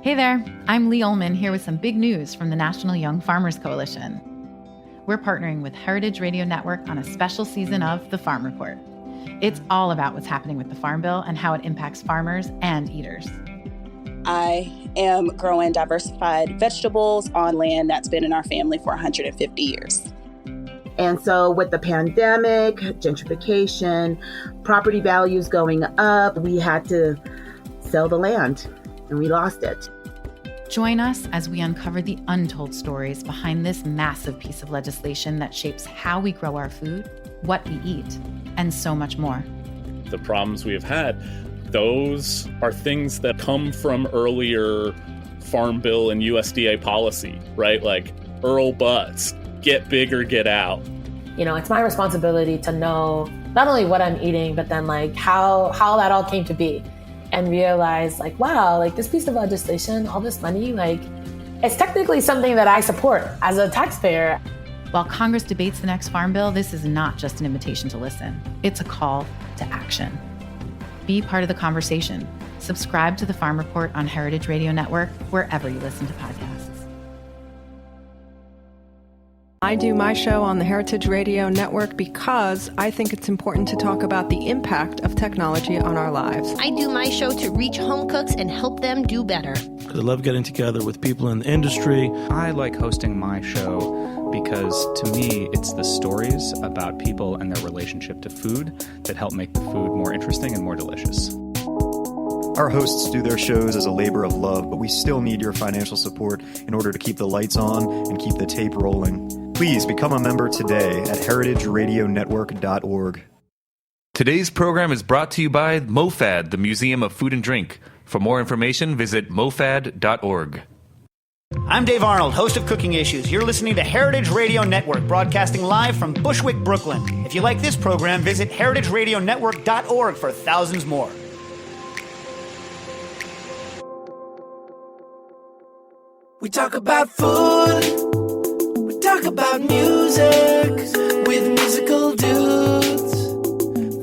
Hey there, I'm Lee Ullman here with some big news from the National Young Farmers Coalition. We're partnering with Heritage Radio Network on a special season of The Farm Report. It's all about what's happening with the Farm Bill and how it impacts farmers and eaters. I am growing diversified vegetables on land that's been in our family for 150 years. And so with the pandemic, gentrification, property values going up, we had to sell the land and we lost it. Join us as we uncover the untold stories behind this massive piece of legislation that shapes how we grow our food, what we eat, and so much more. The problems we have had, those are things that come from earlier Farm Bill and USDA policy, right? Like Earl Butz, get big or get out. You know, it's my responsibility to know not only what I'm eating, but then like how that all came to be. And realize like, wow, like this piece of legislation, all this money, like it's technically something that I support as a taxpayer. While Congress debates the next Farm Bill, this is not just an invitation to listen. It's a call to action. Be part of the conversation. Subscribe to the Farm Report on Heritage Radio Network, wherever you listen to podcasts. I do my show on the Heritage Radio Network because I think it's important to talk about the impact of technology on our lives. I do my show to reach home cooks and help them do better. I love getting together with people in the industry. I like hosting my show because, to me, it's the stories about people and their relationship to food that help make the food more interesting and more delicious. Our hosts do their shows as a labor of love, but we still need your financial support in order to keep the lights on and keep the tape rolling. Please become a member today at heritageradionetwork.org. Today's program is brought to you by MoFad, the Museum of Food and Drink. For more information, visit mofad.org. I'm Dave Arnold, host of Cooking Issues. You're listening to Heritage Radio Network, broadcasting live from Bushwick, Brooklyn. If you like this program, visit heritageradionetwork.org for thousands more. We talk about food. Talk about music with musical dudes.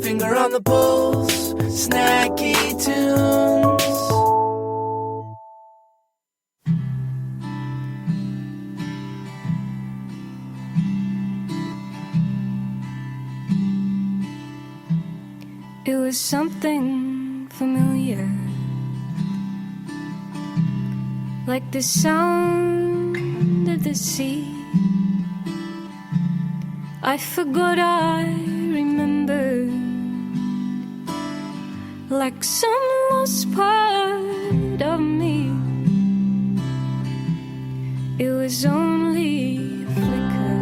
Finger on the pulse, snacky tunes. It was something familiar, like the sound of the sea. I forgot I remembered, like some lost part of me. It was only a flicker.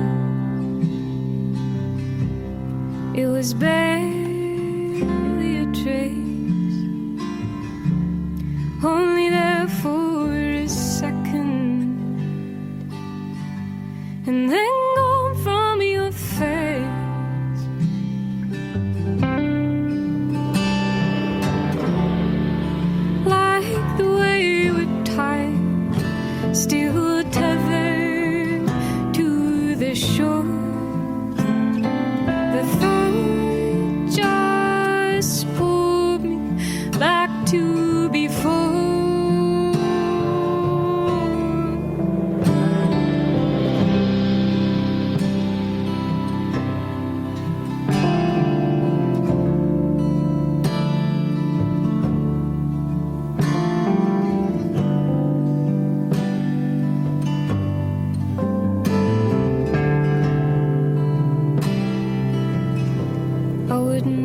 It was barely a trace, only there for a second, and then gone from your face. Like the way we're tied, still tethered to the shore. The thought just pulled me back to before.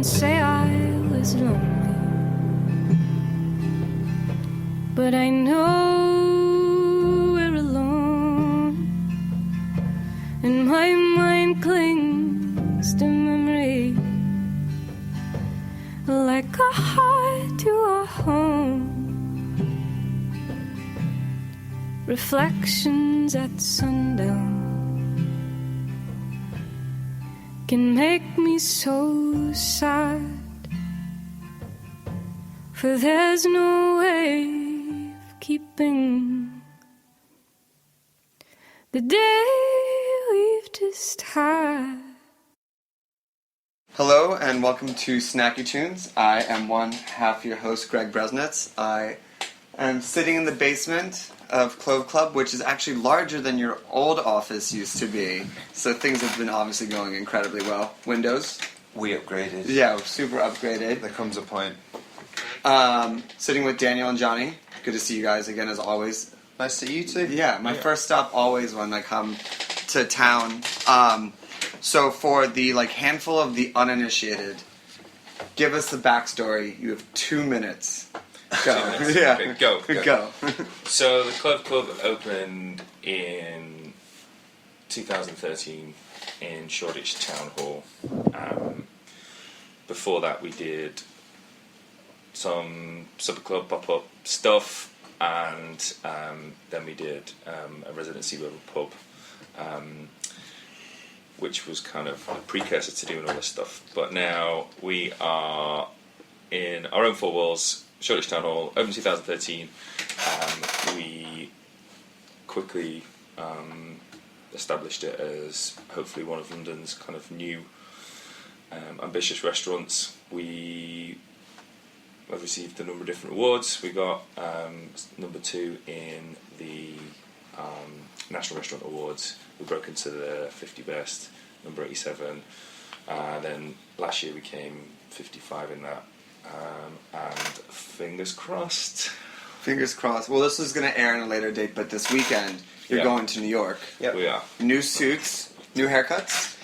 Say I was lonely, but I know we're alone, and my mind clings to memory like a heart to a home. Reflections at sundown can make me so sad, for there's no way of keeping the day we've just had. Hello and welcome to Snacky Tunes. I am one half your host, Greg Bresnitz. I I'm sitting in the basement of Clove Club, which is actually larger than your old office used to be. So things have been obviously going incredibly well. Windows. We upgraded. Yeah, super upgraded. There comes a point. Sitting with Daniel and Johnny. Good to see you guys again, as always. Nice to see you too. Yeah, my first stop always when I come to town. So for the handful of the uninitiated, give us the backstory. You have 2 minutes. Go. Yeah. Okay, go. So the Clove Club opened in 2013 in Shoreditch Town Hall. Before that, we did some supper club pop-up stuff, and then we did a residency with a pub, which was kind of a precursor to doing all this stuff. But now we are in our own four walls. Shoreditch Town Hall, opened 2013. We quickly established it as hopefully one of London's kind of new ambitious restaurants. We have received a number of different awards. We got number 2 in the National Restaurant Awards. We broke into the 50 best, number 87. Then last year we came 55 in that. And fingers crossed. Fingers crossed. Well, this is going to air in a later date, but this weekend you're going to New York. Yep. We are. New suits, new haircuts?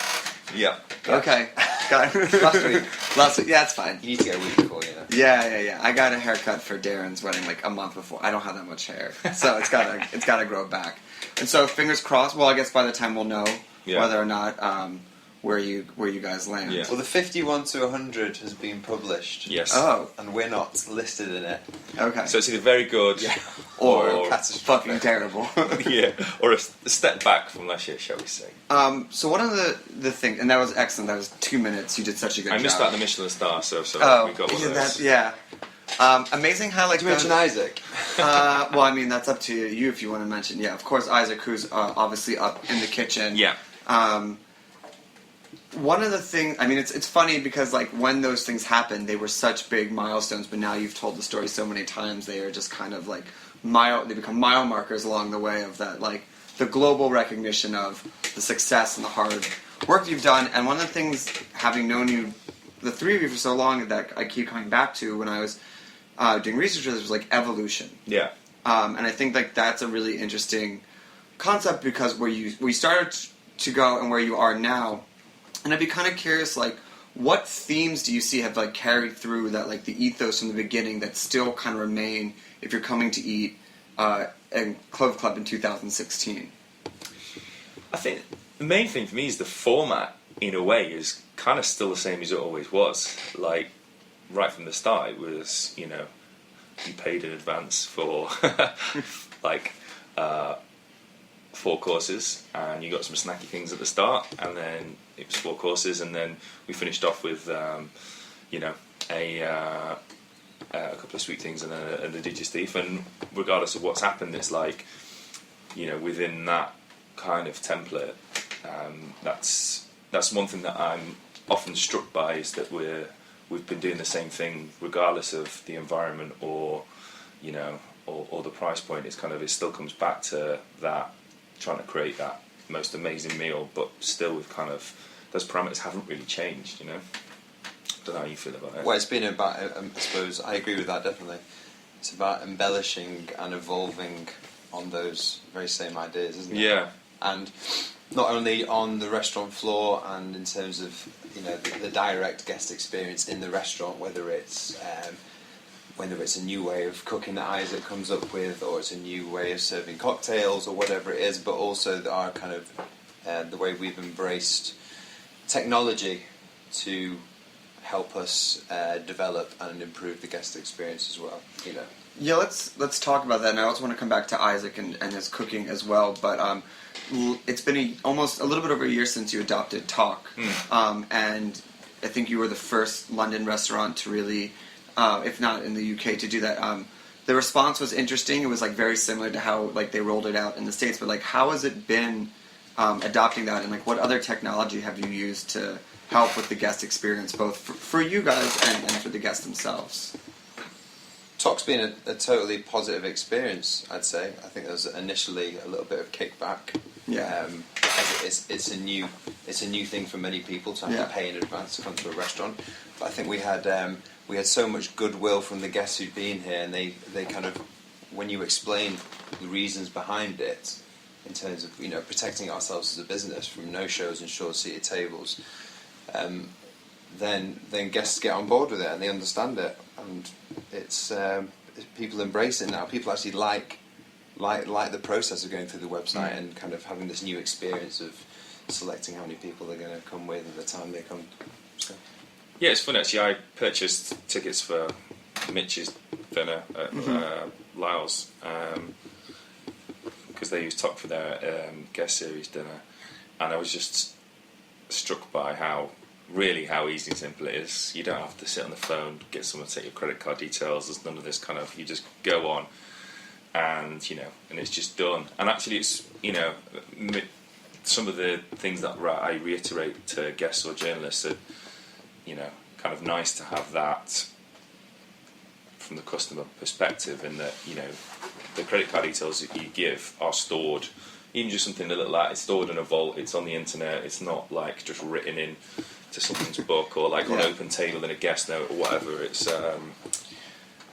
Yep. Okay. Got it. Last week. Yeah, it's fine. You need to get a week before, you know. Yeah. I got a haircut for Darren's wedding a month before. I don't have that much hair, so it's gotta grow back. And so fingers crossed. Well, I guess by the time we'll know whether or not where you guys land. Yeah. Well, the 51 to 100 has been published. Yes. Oh. And we're not listed in it. Okay. So it's either very good or fucking terrible. Yeah. Or a step back from last year, shall we say. So one of the things, and that was excellent, that was 2 minutes, you did such a good job. I missed out the Michelin star, so we got one of those. Yeah. Amazing how Did you mention Isaac? Well, I mean, that's up to you if you want to mention. Yeah, of course, Isaac, who's obviously up in the kitchen. Yeah. One of the things, I mean, it's funny because when those things happened, they were such big milestones. But now you've told the story so many times, they are just kind of they become mile markers along the way of that, the global recognition of the success and the hard work you've done. And one of the things, having known you, the three of you for so long, that I keep coming back to when I was doing research for this was evolution. Yeah. And I think that's a really interesting concept because where you started to go and where you are now. And I'd be kind of curious, what themes do you see have carried through that the ethos from the beginning that still kind of remain if you're coming to eat in Clove Club in 2016? I think the main thing for me is the format, in a way, is kind of still the same as it always was. Right from the start, it was, you paid in advance for 4 courses, and you got some snacky things at the start, and then it was 4 courses, and then we finished off with, a couple of sweet things and a digestif. And regardless of what's happened, it's within that kind of template. That's one thing that I'm often struck by, is that we've been doing the same thing regardless of the environment or the price point. It still comes back to that, trying to create that most amazing meal, but still with those parameters haven't really changed. I don't know how you feel about it. Well, it's been about, I suppose, I agree with that, definitely. It's about embellishing and evolving on those very same ideas, isn't it? Yeah. And not only on the restaurant floor and in terms of, the direct guest experience in the restaurant, whether it's a new way of cooking that Isaac comes up with, or it's a new way of serving cocktails, or whatever it is, but also our kind of the way we've embraced technology to help us develop and improve the guest experience as well. Yeah, let's talk about that. And I also want to come back to Isaac and his cooking as well. But it's been almost a little bit over a year since you adopted Talk, and I think you were the first London restaurant to really, if not in the UK, to do that. The response was interesting. It was very similar to how they rolled it out in the States. But how has it been adopting that, and what other technology have you used to help with the guest experience, both for you guys and for the guests themselves? Talk's been a totally positive experience, I'd say. I think there was initially a little bit of kickback. Yeah. Because it's a new thing for many people to have to pay in advance to come to a restaurant. But I think we had so much goodwill from the guests who'd been here, and they kind of, when you explain the reasons behind it, in terms of protecting ourselves as a business from no-shows and short-seated tables, then guests get on board with it and they understand it, and it's people embrace it now. People actually like the process of going through the website and kind of having this new experience of selecting how many people they're going to come with at the time they come. So. Yeah, it's fun actually. I purchased tickets for Mitch's dinner at Lyle's because they use Talk for their guest series dinner, and I was just struck by how easy and simple it is. You don't have to sit on the phone, get someone to take your credit card details. There's none of this kind of, you just go on and and it's just done. And actually it's some of the things that I reiterate to guests or journalists are kind of nice to have that from the customer perspective, in that the credit card details that you give are stored. Even just something that look like it's stored in a vault, it's on the internet, it's not like just written in to someone's book or like on open table in a guest note or whatever. It's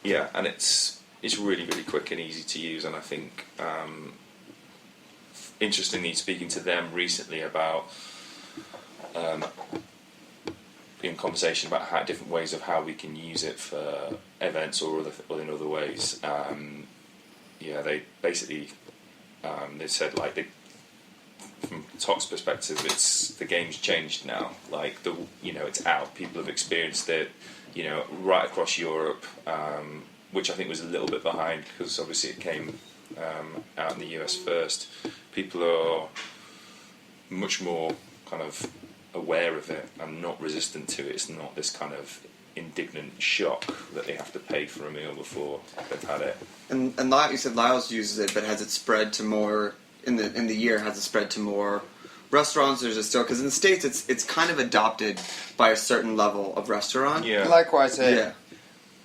and it's really, really quick and easy to use. And I think interestingly, speaking to them recently about in conversation about how different ways of how we can use it for events or in other ways, they basically they said from Talk's perspective, it's the game's changed now. Like it's out. People have experienced it, right across Europe, which I think was a little bit behind because obviously it came out in the US first. People are much more kind of aware of it and not resistant to it. It's not this kind of indignant shock that they have to pay for a meal before they've had it. And you said Lyle's uses it, but has it spread to more in the year? Has it spread to more restaurants, or is it still, because in the States it's kind of adopted by a certain level of restaurant? Yeah. Likewise here. Yeah.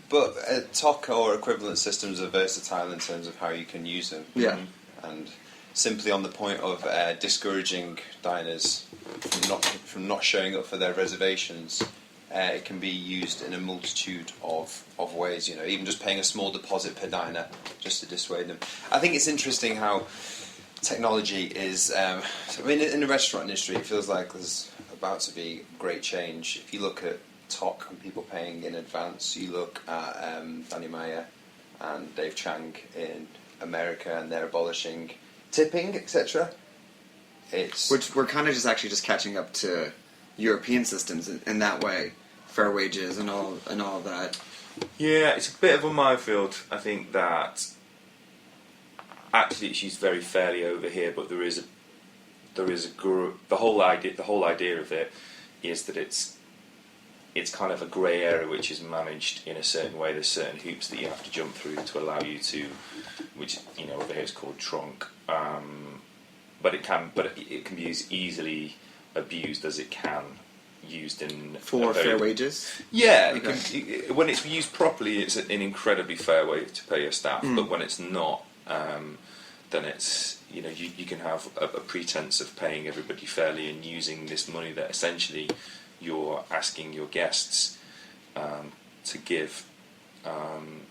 But Talk or equivalent systems are versatile in terms of how you can use them. Yeah. And simply on the point of discouraging diners from not showing up for their reservations, it can be used in a multitude of ways. Even just paying a small deposit per diner just to dissuade them. I think it's interesting how technology is. In the restaurant industry, it feels like there's about to be great change. If you look at Talk and people paying in advance, you look at Danny Meyer and Dave Chang in America, and they're abolishing tipping, etc. Which we're kind of just catching up to European systems in that way, fair wages and all of that. Yeah, it's a bit of a minefield. I think that actually it's used very fairly over here, but there is the whole idea of it is that it's kind of a grey area which is managed in a certain way. There's certain hoops that you have to jump through to allow you to, which over here it's called trunk. But it can be as easily abused as it can used in for fair wages. Yeah, okay. When it's used properly, it's an incredibly fair way to pay your staff. But when it's not, then it's you can have a pretense of paying everybody fairly and using this money that essentially you're asking your guests to give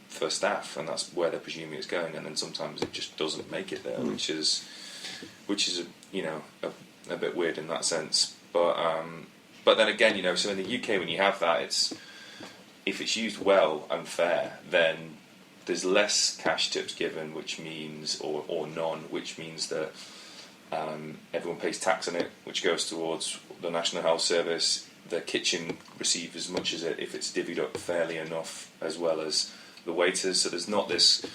for staff, and that's where they're presuming it's going, and then sometimes it just doesn't make it there, which is a bit weird in that sense. But then again, so in the UK when you have that, if it's used well and fair, then there's less cash tips given, which means or none, which means that everyone pays tax on it, which goes towards the National Health Service. The kitchen receives as much as it if it's divvied up fairly enough, as well as the waiters. So there's not this,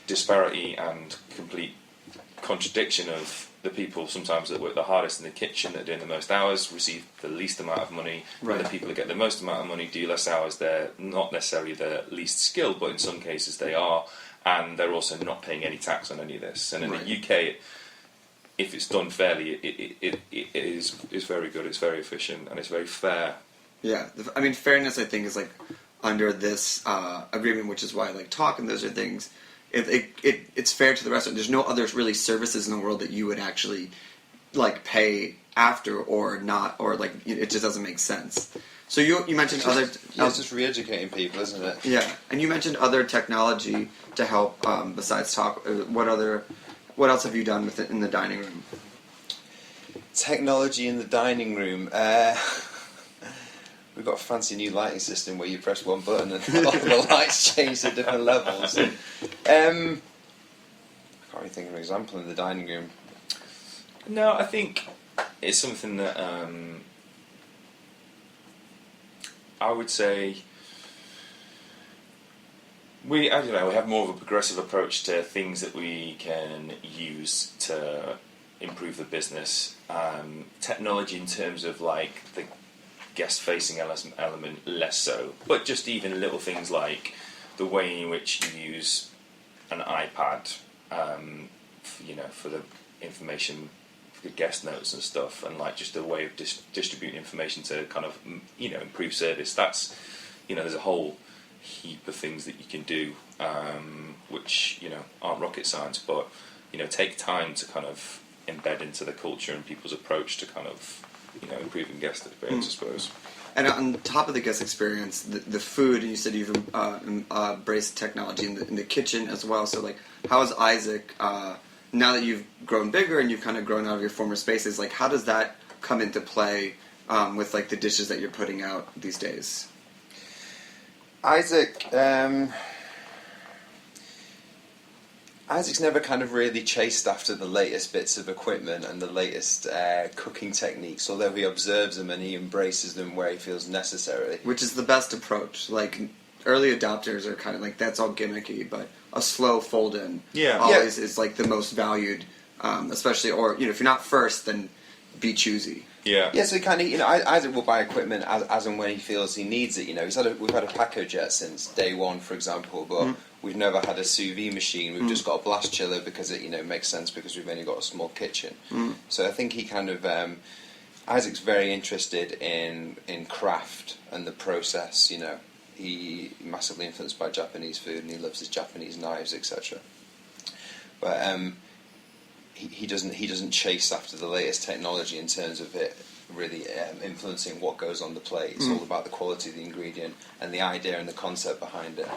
disparity and complete contradiction of the people sometimes that work the hardest in the kitchen, that are doing the most hours, receive the least amount of money, right. And the people that get the most amount of money do less hours. They're not necessarily the least skilled, but in some cases they are, and they're also not paying any tax on any of this. And in the UK, if it's done fairly, it is very good, it's very efficient, and it's very fair. Yeah, fairness, I think, is like under this agreement, which is why I like talk, and those are things. It's fair to the restaurant. There's no other really services in the world that you would actually like pay after or not, or like it just doesn't make sense. So you mentioned it's just re-educating people, isn't it? Yeah, and you mentioned other technology to help besides talk. What else have you done in the dining room? Technology in the dining room. We've got a fancy new lighting system where you press one button and all the lights change to different levels. I can't really think of an example in the dining room. No, I think it's something that I would say we have more of a progressive approach to things that we can use to improve the business. Technology in terms of like the guest-facing element, less so, but just even little things like the way in which you use an iPad, for the information, for the guest notes and stuff, and like just a way of distributing information to kind of improve service. That's there's a whole heap of things that you can do, which aren't rocket science, but take time to kind of embed into the culture and people's approach to kind of improving guest experience, I suppose. And on top of the guest experience, the food, and you said you've embraced technology in the kitchen as well. So, like, how is Isaac, now that you've grown bigger and you've kind of grown out of your former spaces, like, how does that come into play with, like, the dishes that you're putting out these days? Isaac's never kind of really chased after the latest bits of equipment and the latest cooking techniques, although he observes them and he embraces them where he feels necessary. Which is the best approach. Like, early adopters are kind of like, that's all gimmicky, but a slow fold-in always is like the most valued, especially, or, if you're not first, then be choosy. Yeah, so he kind of, Isaac will buy equipment as and when he feels he needs it. We've had a Paco Jet since day one, for example, but we've never had a sous vide machine. We've just got a blast chiller because it makes sense because we've only got a small kitchen. So I think he kind of Isaac's very interested in craft and the process. He massively influenced by Japanese food and he loves his Japanese knives, etc. But he doesn't chase after the latest technology in terms of it really influencing what goes on the plate. It's all about the quality of the ingredient and the idea and the concept behind it.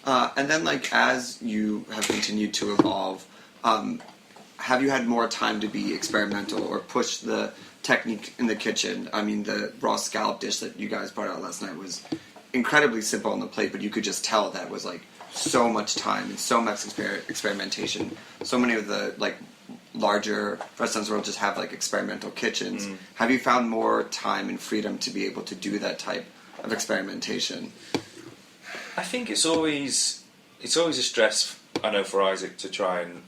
And then, like, as you have continued to evolve, have you had more time to be experimental or push the technique in the kitchen? I mean, the raw scallop dish that you guys brought out last night was incredibly simple on the plate, but you could just tell that was, like, so much time and so much experimentation. So many of the, like, larger restaurants will just have, like, experimental kitchens. Have you found more time and freedom to be able to do that type of experimentation? I think it's always a stress, I know, for Isaac to try and,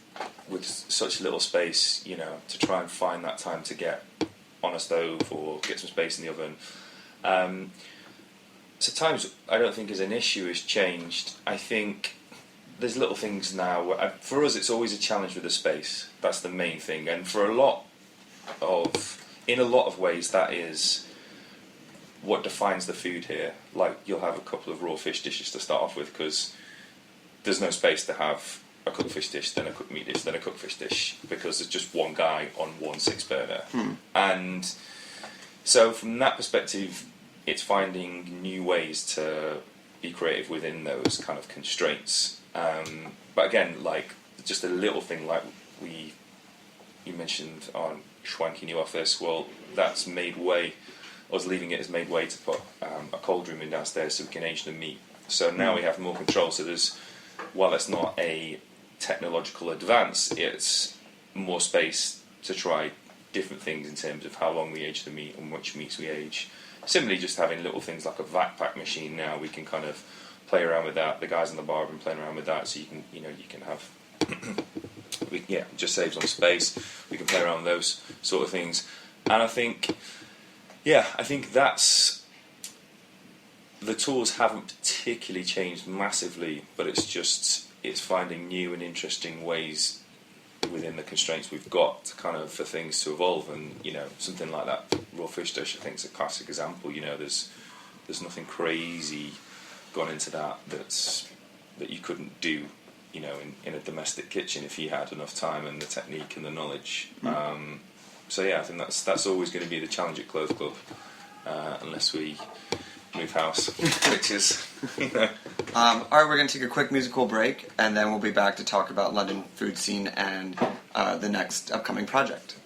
with such little space, to try and find that time to get on a stove or get some space in the oven. So times I don't think is an issue has changed. I think there's little things now where, for us, it's always a challenge with the space. That's the main thing, and in a lot of ways, that is what defines the food here. Like, you'll have a couple of raw fish dishes to start off with because there's no space to have a cooked fish dish, then a cooked meat dish, then a cooked fish dish, because there's just one guy on one 6-burner. And so from that perspective, it's finding new ways to be creative within those kind of constraints. But again, like, just a little thing like you mentioned on Schwanky new office, well, that's made way. Us leaving it has made way to put a cold room in downstairs so we can age the meat. So now we have more control. So while it's not a technological advance, it's more space to try different things in terms of how long we age the meat and which meats we age. Similarly, just having little things like a vac pack machine now, we can kind of play around with that. The guys in the bar have been playing around with that, so you can have it just saves on space. We can play around with those sort of things, and I think that's the tools haven't particularly changed massively, but it's finding new and interesting ways within the constraints we've got to kind of for things to evolve. And something like that raw fish dish, I think, is a classic example. There's nothing crazy gone into that you couldn't do, you know, in a domestic kitchen if you had enough time and the technique and the knowledge. So yeah, I think that's always going to be the challenge at Clove Club, unless we move house, which is, you know. All right, we're going to take a quick musical break, and then we'll be back to talk about London food scene and the next upcoming project.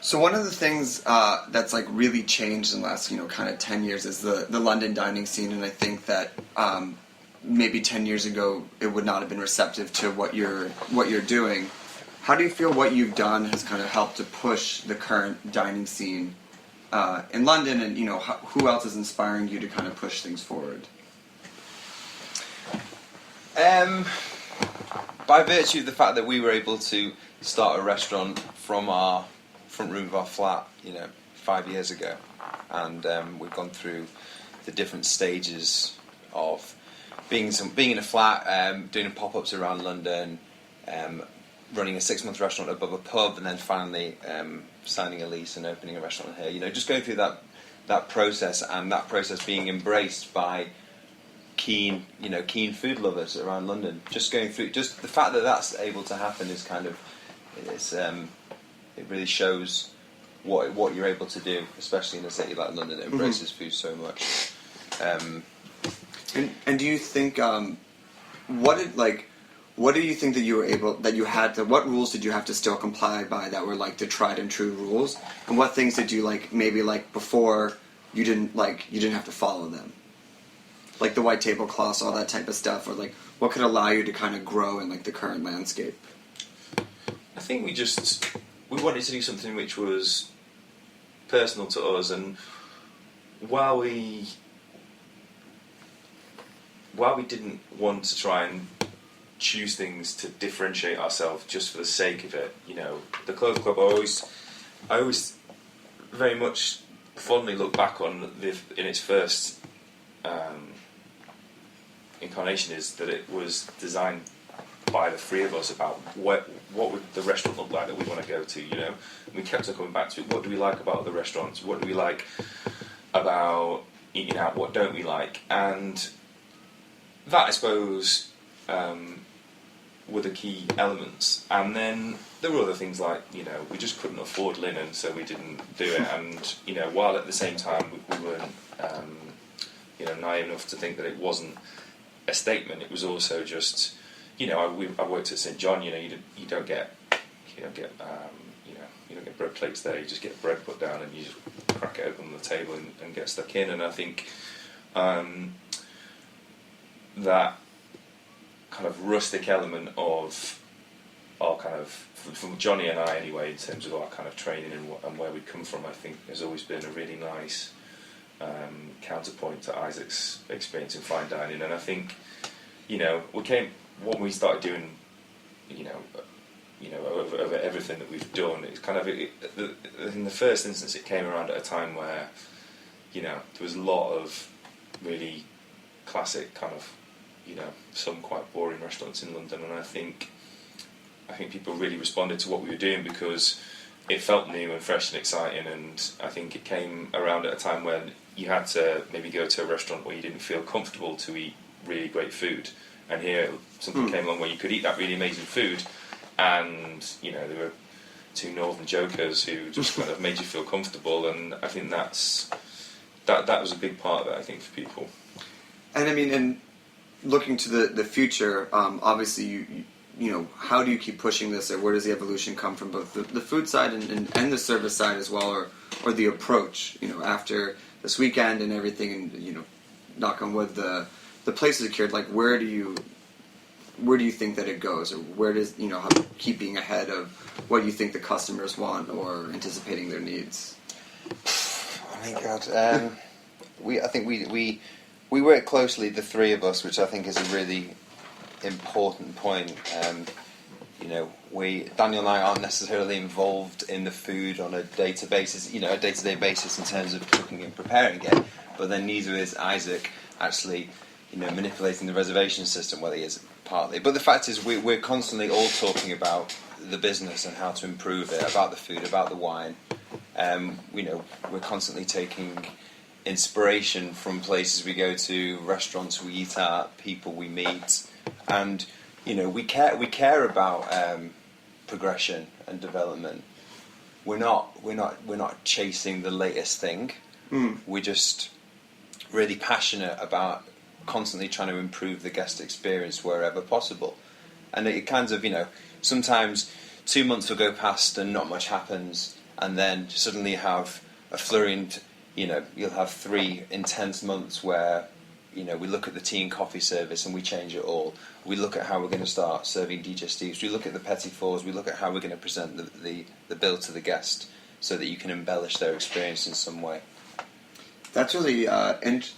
So one of the things that's like really changed in the last, kind of 10 years is the London dining scene, and I think that maybe 10 years ago it would not have been receptive to what you're doing. How do you feel what you've done has kind of helped to push the current dining scene in London, and who else is inspiring you to kind of push things forward? By virtue of the fact that we were able to start a restaurant from our front room of our flat, 5 years ago, and we've gone through the different stages of being in a flat, doing pop-ups around London, running a 6-month restaurant above a pub, and then finally signing a lease and opening a restaurant here. You know, just going through that process, and that process being embraced by keen food lovers around London. Just going through, just the fact that that's able to happen is kind of, it really shows what you're able to do, especially in a city like London that embraces food so much. And do you think what do you think that what rules did you have to still comply by that were like the tried and true rules, and what things did you maybe before you didn't have to follow them, like the white tablecloths, all that type of stuff, or what could allow you to kind of grow in the current landscape? I think we wanted to do something which was personal to us, and while we didn't want to try and choose things to differentiate ourselves just for the sake of it, you know, the Clove Club, I always very much fondly look back on in its first incarnation is that it was designed by the three of us about what would the restaurant look like that we want to go to, you know. And we kept on coming back to it. What do we like about the restaurants? What do we like about eating out? What don't we like? And that, I suppose, were the key elements. And then there were other things like, you know, we just couldn't afford linen, so we didn't do it. And, you know, while at the same time we weren't, naive enough to think that it wasn't a statement, it was also just, you know, I worked at St John. You know, you don't get bread plates there. You just get bread put down and you just crack it open on the table and get stuck in. And I think that kind of rustic element of our kind of, from Johnny and I anyway, in terms of our kind of training and where we come from, I think has always been a really nice counterpoint to Isaac's experience in fine dining. And I think, you know, when we started doing, over everything that we've done, it's kind of, in the first instance, it came around at a time where, you know, there was a lot of really classic kind of, you know, some quite boring restaurants in London, and I think people really responded to what we were doing because it felt new and fresh and exciting. And I think it came around at a time when you had to maybe go to a restaurant where you didn't feel comfortable to eat really great food, and here something came along where you could eat that really amazing food, and, you know, there were two northern jokers who just kind of made you feel comfortable. And I think that was a big part of it, I think, for people. And I mean, and looking to the future, obviously you know, how do you keep pushing this, or where does the evolution come from, both the food side and the service side as well, or the approach, you know, after this weekend and everything, and, you know, knock on wood, the place is secured, where do you think that it goes, or where does, you know, how keep being ahead of what you think the customers want or anticipating their needs? Oh my God, I think we work closely, the three of us, which I think is a really important point. You know, Daniel and I aren't necessarily involved in the food on a day-to-day basis in terms of cooking and preparing it, but then neither is Isaac actually, you know, manipulating the reservation system. Well, he is partly, but the fact is we're constantly all talking about the business and how to improve it, about the food, about the wine. You know, we're constantly taking inspiration from places we go to, restaurants we eat at, people we meet, and, you know, we care about progression and development. We're not chasing the latest thing. We're just really passionate about constantly trying to improve the guest experience wherever possible. And it kind of, you know, sometimes 2 months will go past and not much happens, and then suddenly you have a flurry, and, you know, you'll have 3 intense months where, you know, we look at the tea and coffee service and we change it all. We look at how we're going to start serving digestives. We look at the petit fours. We look at how we're going to present the bill to the guest so that you can embellish their experience in some way. That's really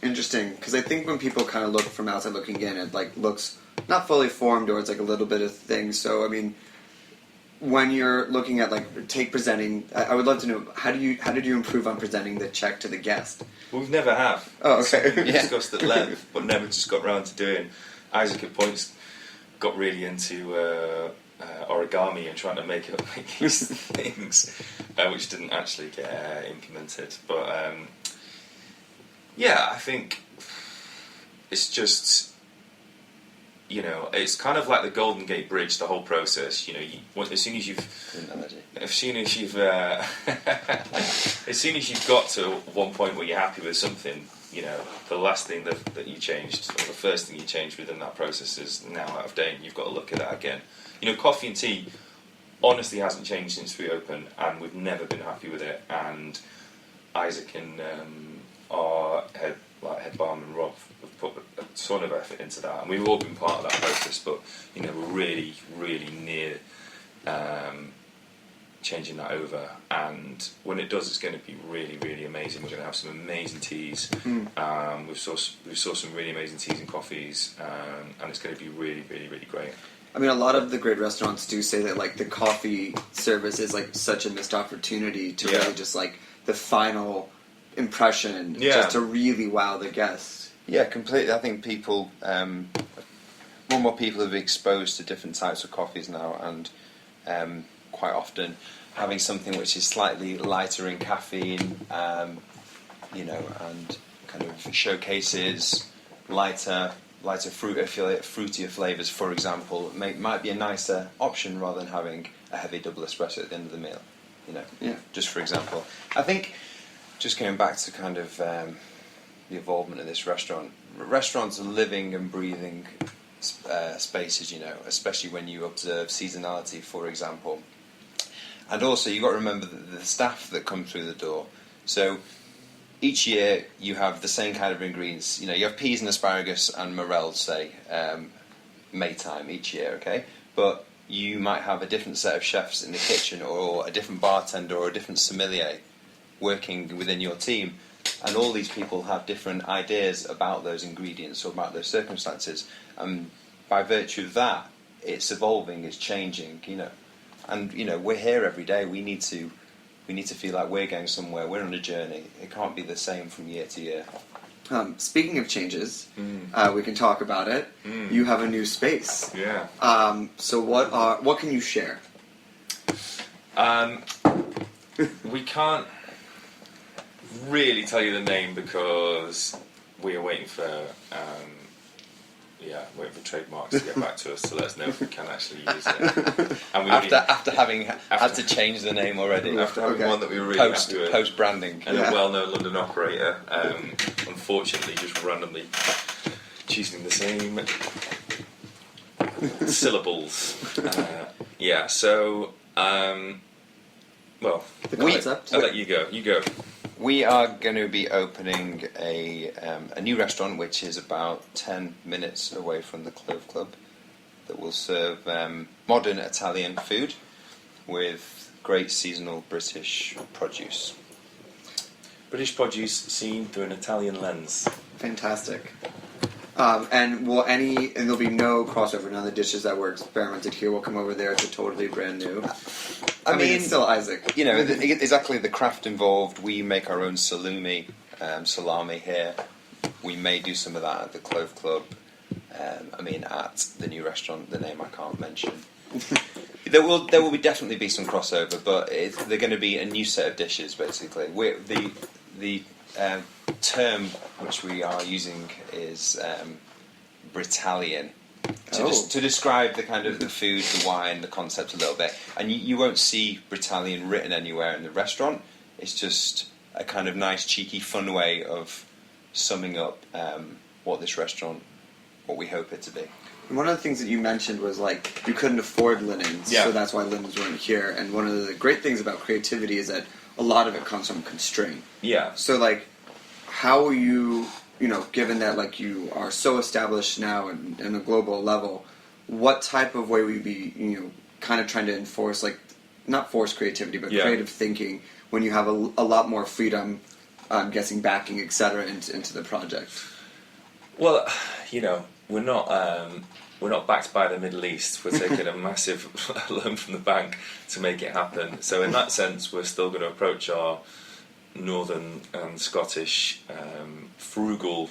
interesting, because I think when people kind of look from outside looking in, it looks not fully formed, or it's a little bit of things. So I mean, when you're looking at take presenting, I would love to know how did you improve on presenting the check to the guest? Well, we've never have. Oh, okay. We discussed at length, but never just got round to doing. Isaac at points got really into origami and trying to make these things, which didn't actually get implemented. But I think it's just. It's kind of like the Golden Gate Bridge. The whole process, as soon as you've got to one point where you're happy with something, the last thing that you changed, or the first thing you changed within that process is now out of date, and you've got to look at that again. Coffee and tea, honestly, hasn't changed since we opened, and we've never been happy with it. And Isaac and our head barman Rob have put a ton of effort into that, and we've all been part of that process. But we're really, really near changing that over, and when it does, it's going to be really, really amazing. We're going to have some amazing teas. We saw some really amazing teas and coffees, and it's going to be really, really, really great. I mean, a lot of the great restaurants do say that the coffee service is such a missed opportunity to really just the final impression, just to really wow the guests. Yeah, completely. I think people, more and more people have been exposed to different types of coffees now, and quite often having something which is slightly lighter in caffeine, and kind of showcases lighter fruitier flavours, for example, might be a nicer option rather than having a heavy double espresso at the end of the meal. Just for example. I think, just going back to kind of the involvement of this restaurant, restaurants are living and breathing spaces, especially when you observe seasonality, for example. And also, you've got to remember the staff that come through the door. So each year you have the same kind of ingredients. You have peas and asparagus and morels, say, May time each year, okay? But you might have a different set of chefs in the kitchen, or a different bartender, or a different sommelier working within your team. And all these people have different ideas about those ingredients or about those circumstances. And by virtue of that, it's evolving, it's changing, And, we're here every day. We need to feel like we're going somewhere. We're on a journey. It can't be the same from year to year. Speaking of changes, we can talk about it. You have a new space. Yeah. So what can you share? We can't really tell you the name because we are waiting for trademarks to get back to us to let us know if we can actually use it. And we after having had to change the name already. After having one that we were really happy with. Post-branding. And a well-known London operator, unfortunately just randomly choosing the same syllables. The concept. I'll let you go. You go. We are going to be opening a new restaurant which is about 10 minutes away from the Clove Club that will serve modern Italian food with great seasonal British produce. British produce seen through an Italian lens. Fantastic. And there'll be no crossover. None of the dishes that were experimented here will come over there to totally brand new. I mean, it's still Isaac. Exactly the craft involved. We make our own salami here. We may do some of that at the Clove Club. At the new restaurant, the name I can't mention. There will definitely be some crossover, but they're going to be a new set of dishes, basically. The term which we are using is Britalian to describe the kind of the food, the wine, the concept a little bit. And you won't see Britalian written anywhere in the restaurant. It's just a kind of nice, cheeky, fun way of summing up what we hope it to be. One of the things that you mentioned was you couldn't afford linens, so that's why linens weren't here. And one of the great things about creativity is that a lot of it comes from constraint. Yeah. So how are you, given that you are so established now in a global level, what type of way would you be, kind of trying to enforce, not force creativity, but creative thinking when you have a lot more freedom, I'm guessing backing, etc., into the project? Well, we're not we're not backed by the Middle East. We're taking a massive loan from the bank to make it happen. So in that sense, we're still going to approach our Northern and Scottish frugal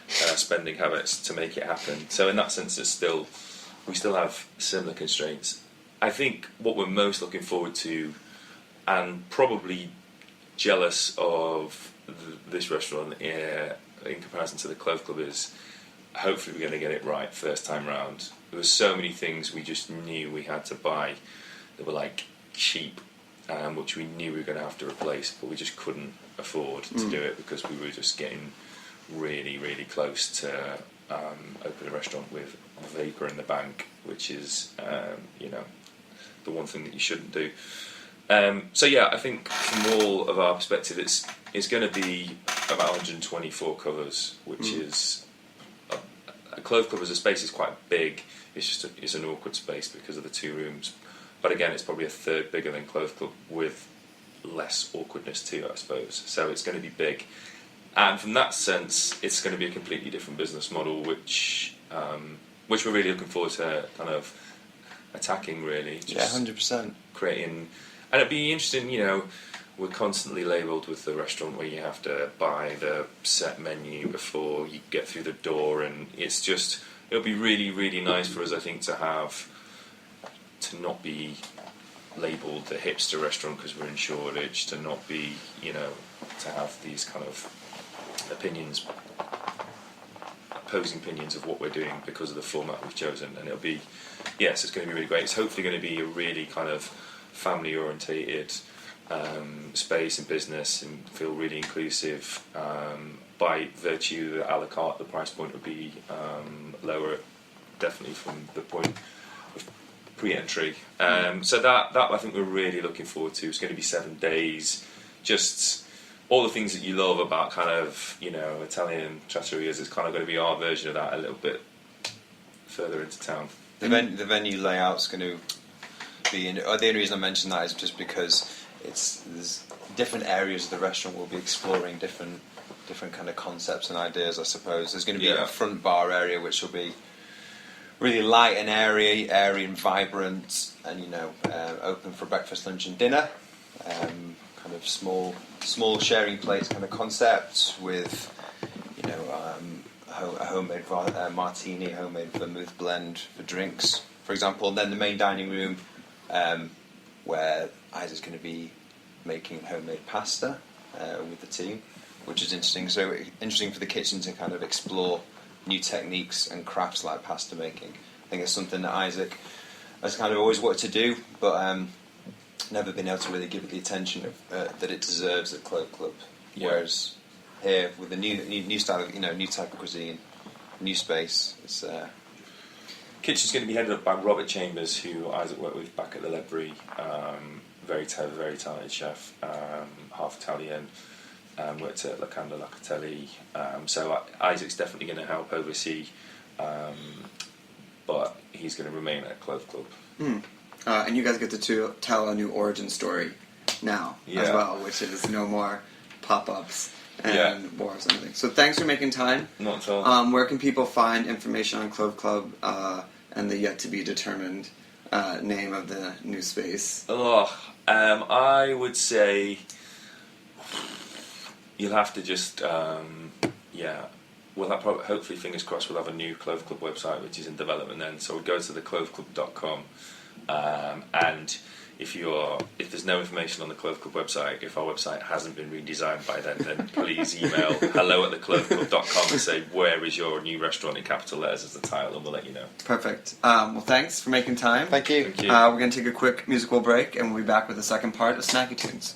spending habits to make it happen. So in that sense, we still have similar constraints. I think what we're most looking forward to, and probably jealous of this restaurant in comparison to the Clove Club, is hopefully we're going to get it right first time round. There were so many things we just knew we had to buy that were like cheap, which we knew we were going to have to replace, but we just couldn't afford to do it because we were just getting really, really close to open a restaurant with vapor in the bank, which is, the one thing that you shouldn't do. So yeah, I think from all of our perspective, it's going to be about 124 covers, which is a Clove Club as a space is quite big. It's an awkward space because of the 2 rooms, but again, it's probably a third bigger than Clove Club with less awkwardness too, I suppose. So it's going to be big, and from that sense, it's going to be a completely different business model, which we're really looking forward to kind of attacking. Really, just 100%. Creating. And it'd be interesting, we're constantly labelled with the restaurant where you have to buy the set menu before you get through the door, and it'll be really, really nice for us, I think, to not be labelled the hipster restaurant because we're in Shoreditch, to not be, to have these kind of opposing opinions of what we're doing because of the format we've chosen. And it'll be, it's going to be really great. It's hopefully going to be a really kind of family orientated space and business, and feel really inclusive. By virtue that a la carte, the price point would be lower, definitely from the point of pre-entry. So that I think we're really looking forward to. It's going to be 7 days, just all the things that you love about kind of Italian trattorias is kind of going to be our version of that, a little bit further into town. The venue layout's going to be the only reason I mention that is just because there's different areas of the restaurant we'll be exploring different kind of concepts and ideas, I suppose. There's going to be a front bar area which will be really light and airy and vibrant, and open for breakfast, lunch and dinner. Kind of small sharing plates kind of concept with a homemade martini, homemade vermouth blend for drinks, for example. And then the main dining room, where Isaac's going to be making homemade pasta with the team, which is interesting. So interesting for the kitchen to kind of explore new techniques and crafts like pasta making. I think it's something that Isaac has kind of always wanted to do, but never been able to really give it the attention that it deserves at Clove Club. Yeah. Whereas here, with the new style of new type of cuisine, new space, it's. Kitchen's going to be headed up by Robert Chambers, who Isaac worked with back at the Ledbury. Very talented chef, half Italian. Worked at Locanda Locatelli. So Isaac's definitely going to help oversee, but he's going to remain at Clove Club. And you guys get to tell a new origin story now as well, which is no more pop-ups and wars and everything. So thanks for making time. Not at all. Where can people find information on Clove Club and the yet-to-be-determined name of the new space? I would say you'll have to just, we'll have hopefully, fingers crossed, we'll have a new Clove Club website, which is in development then. So we'll go to thecloveclub.com, and if there's no information on the Clove Club website, if our website hasn't been redesigned by then please email hello@thecloveclub.com and say, where is your new restaurant in capital letters as the title, and we'll let you know. Perfect. Well, thanks for making time. Thank you. We're going to take a quick musical break, and we'll be back with the second part of Snacky Tunes.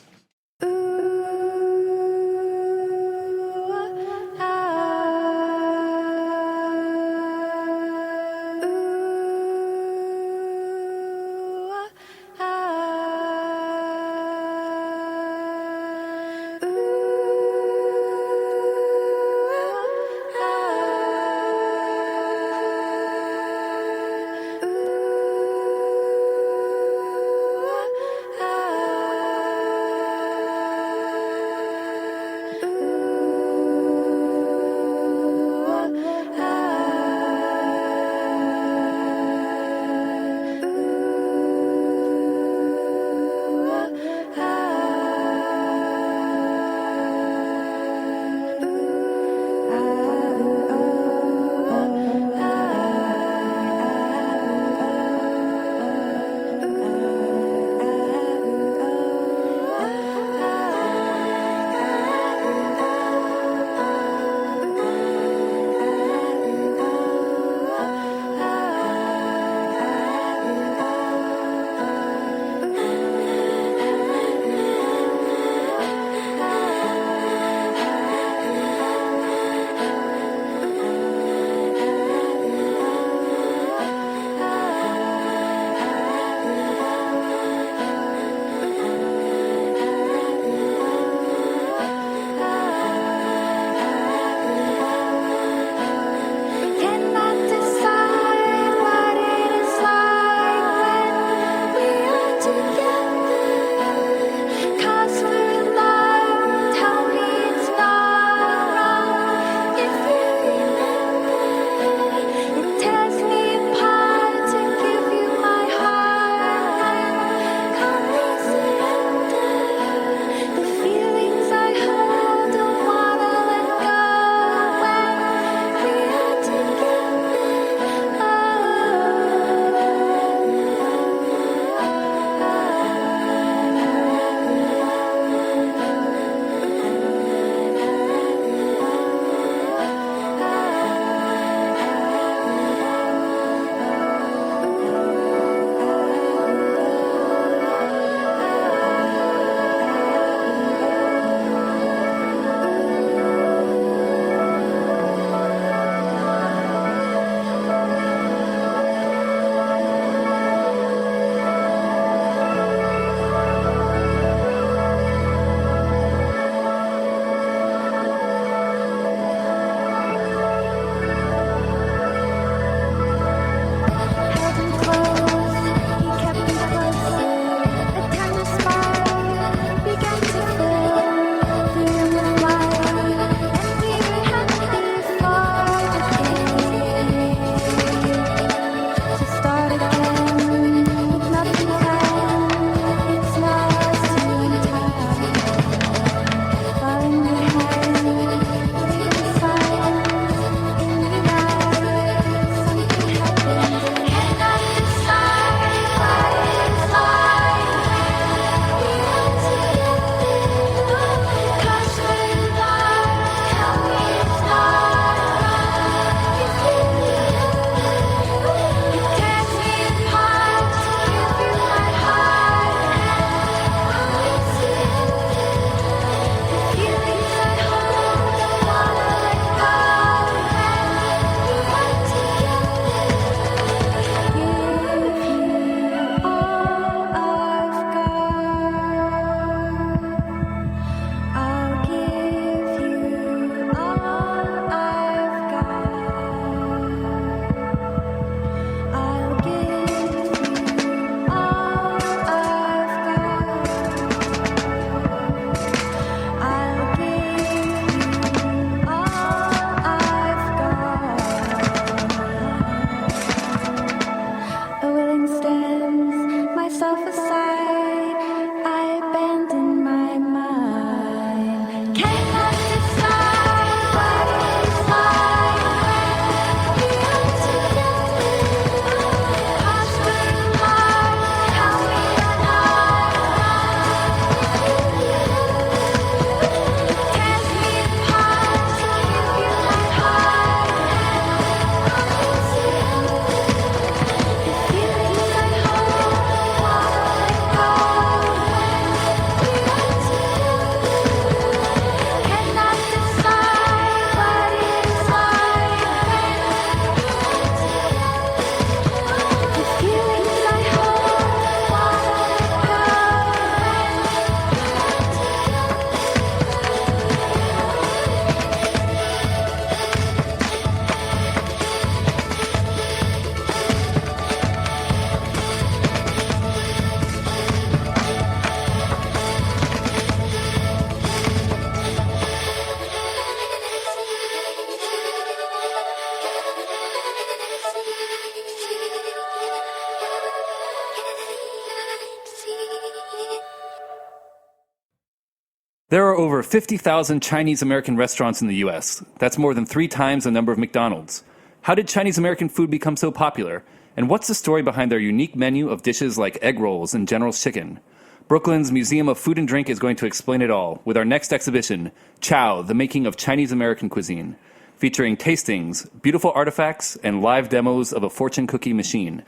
There are over 50,000 Chinese American restaurants in the U.S. That's more than 3 times the number of McDonald's. How did Chinese American food become so popular? And what's the story behind their unique menu of dishes like egg rolls and General's chicken? Brooklyn's Museum of Food and Drink is going to explain it all with our next exhibition, Chow, the Making of Chinese American Cuisine, featuring tastings, beautiful artifacts, and live demos of a fortune cookie machine.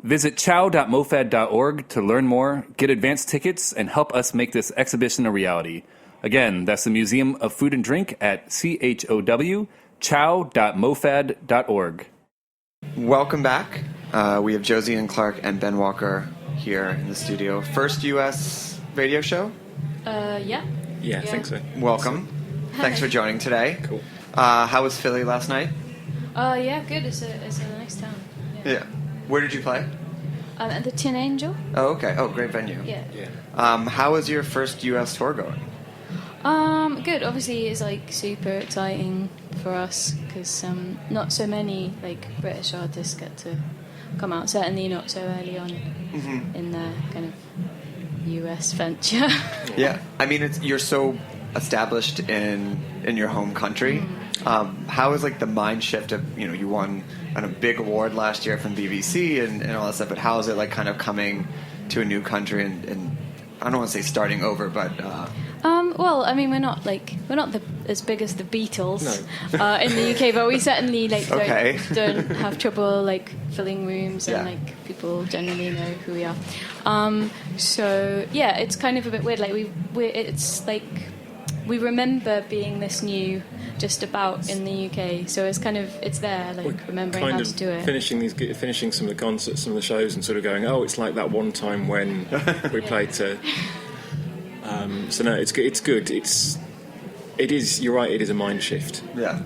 Visit chow.mofad.org to learn more, get advance tickets, and help us make this exhibition a reality. Again, that's the Museum of Food and Drink at chow.mofad.org. Welcome back. We have Josienne Clarke and Ben Walker here in the studio. First U.S. radio show? Yeah, I think so. Welcome. Thanks for joining today. Cool. How was Philly last night? Yeah, good. It's a nice town. Yeah. Where did you play? At the Tin Angel. Oh, okay. Oh, great venue. Yeah. How was your first U.S. tour going? Good. Obviously, it's like super exciting for us because not so many like British artists get to come out. Certainly not so early on in the kind of US venture. Yeah, I mean, you're so established in your home country. How is like the mind shift of you won a big award last year from BBC and all that stuff, but how is it like kind of coming to a new country and I don't want to say starting over, but well, I mean, we're not as big as the Beatles in the UK, but we certainly don't have trouble like filling rooms and like people generally know who we are. So yeah, it's kind of a bit weird. Like it's like we remember being this new just about in the UK, so it's there, like remembering how to do it. Finishing some of the concerts, some of the shows, and sort of going, oh, it's like that one time when we played to. So no, it's good. It is. You're right. It is a mind shift. Yeah.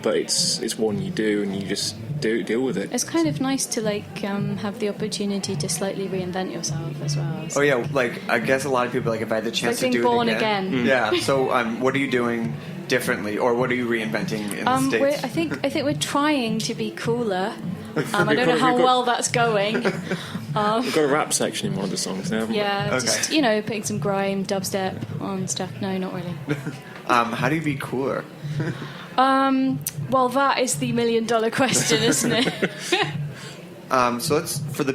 But it's one you do, and you just deal with it. It's kind of nice to have the opportunity to slightly reinvent yourself as well. So. Oh yeah, like I guess a lot of people if I had the chance to do born it again. Yeah. So what are you doing differently, or what are you reinventing in the States? I think we're trying to be cooler. I don't know how well that's going. We've got a rap section in one of the songs now. Just putting some grime, dubstep on stuff. No, not really. How do you be cooler? Well, that is the $1 million question, isn't it? So let's for the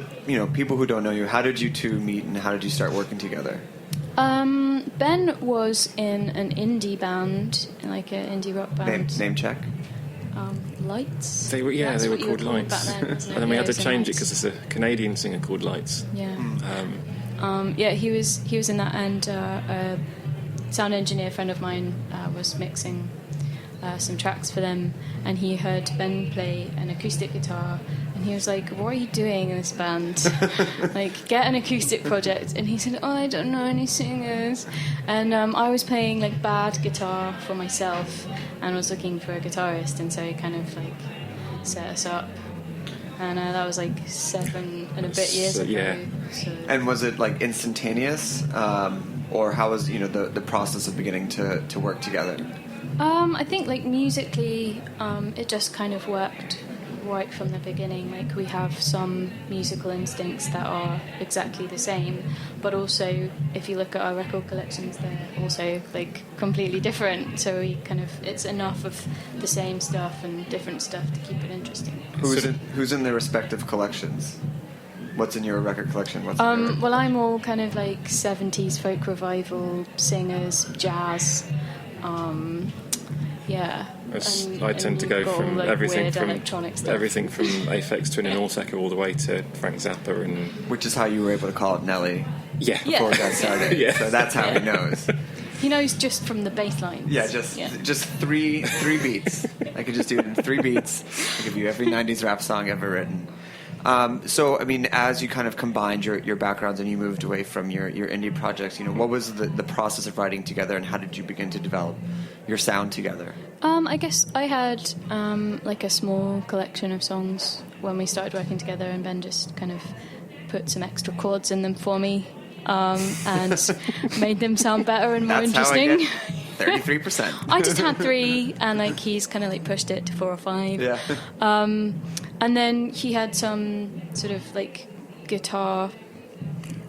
people who don't know you. How did you two meet, and how did you start working together? Ben was in an indie band, like an indie rock band. Name check. Lights. They were called Lights, and then we had to change it because there's a Canadian singer called Lights. Yeah. He was in that, and a sound engineer friend of mine was mixing some tracks for them, and he heard Ben play an acoustic guitar, and he was like, "What are you doing in this band? Like, get an acoustic project." And he said, "Oh, I don't know any singers," and I was playing like bad guitar for myself and was looking for a guitarist, and so he kind of like set us up, and that was like 7 and a bit years ago. Yeah. So. And was it like instantaneous, or how was the process of beginning to work together? I think like musically, it just kind of worked right from the beginning. Like we have some musical instincts that are exactly the same, but also if you look at our record collections, they're also like completely different. So we it's enough of the same stuff and different stuff to keep it interesting. Who's in their respective collections? What's in your record collection? Well, I'm all kind of like 70s folk revival singers, jazz. I tend to go from everything from Aphex Twin and Allsecker all the way to Frank Zappa, and which is how you were able to call it Nelly. Yeah, before it got started. Yeah. So that's how he knows. He knows just from the bass lines. Yeah, just three beats. I could just do it in 3 beats. I'll give you every 90s rap song ever written. So, I mean, as you kind of combined your backgrounds and you moved away from your indie projects, what was the process of writing together, and how did you begin to develop your sound together? I guess I had like a small collection of songs when we started working together, and Ben just kind of put some extra chords in them for me and made them sound better and more interesting. How I get 33%. I just had 3, and like he's kind of like pushed it to 4 or 5. Yeah. And then he had some sort of like guitar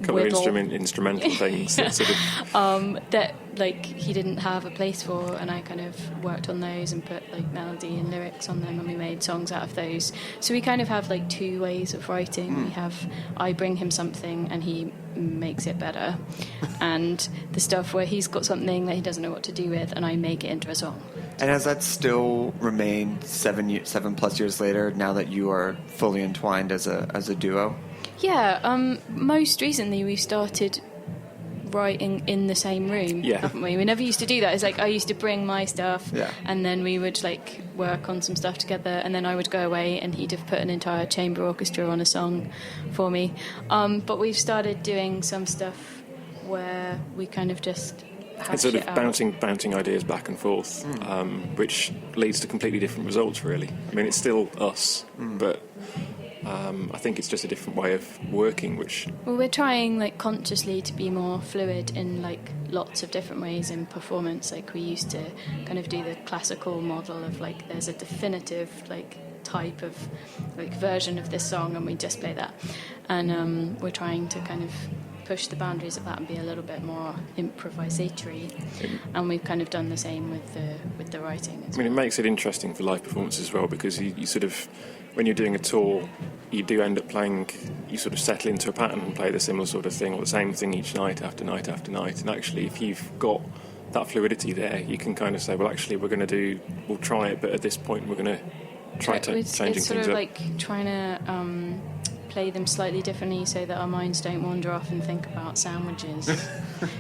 couple of instrumental things that sort of that like he didn't have a place for, and I kind of worked on those and put like melody and lyrics on them, and we made songs out of those. So we kind of have like two ways of writing. We have, I bring him something and he makes it better, and the stuff where he's got something that he doesn't know what to do with, and I make it into a song. And has that still remained 7 plus years later, now that you are fully entwined as a duo? Yeah, most recently we started writing in the same room, haven't we? We never used to do that. It's like I used to bring my stuff, and then we would like work on some stuff together, and then I would go away and he'd have put an entire chamber orchestra on a song for me. But we've started doing some stuff where we kind but it's sort of bouncing ideas back and forth, which leads to completely different results, really. I mean, it's still us, but I think it's just a different way of working, Well, we're trying, like, consciously to be more fluid in, like, lots of different ways in performance. Like, we used to kind of do the classical model of, like, there's a definitive, like, type of, like, version of this song, and we just play that. And we're trying to kind of push the boundaries of that and be a little bit more improvisatory, and we've kind of done the same with the writing as it makes it interesting for live performances as well, because you sort of, when you're doing a tour, you do end up playing, you sort of settle into a pattern and play the similar sort of thing or the same thing each night after night after night, and actually if you've got that fluidity there, you can kind of say, well, actually we'll try it, but at this point we're going to try changing things up. It's sort of like trying to play them slightly differently so that our minds don't wander off and think about sandwiches,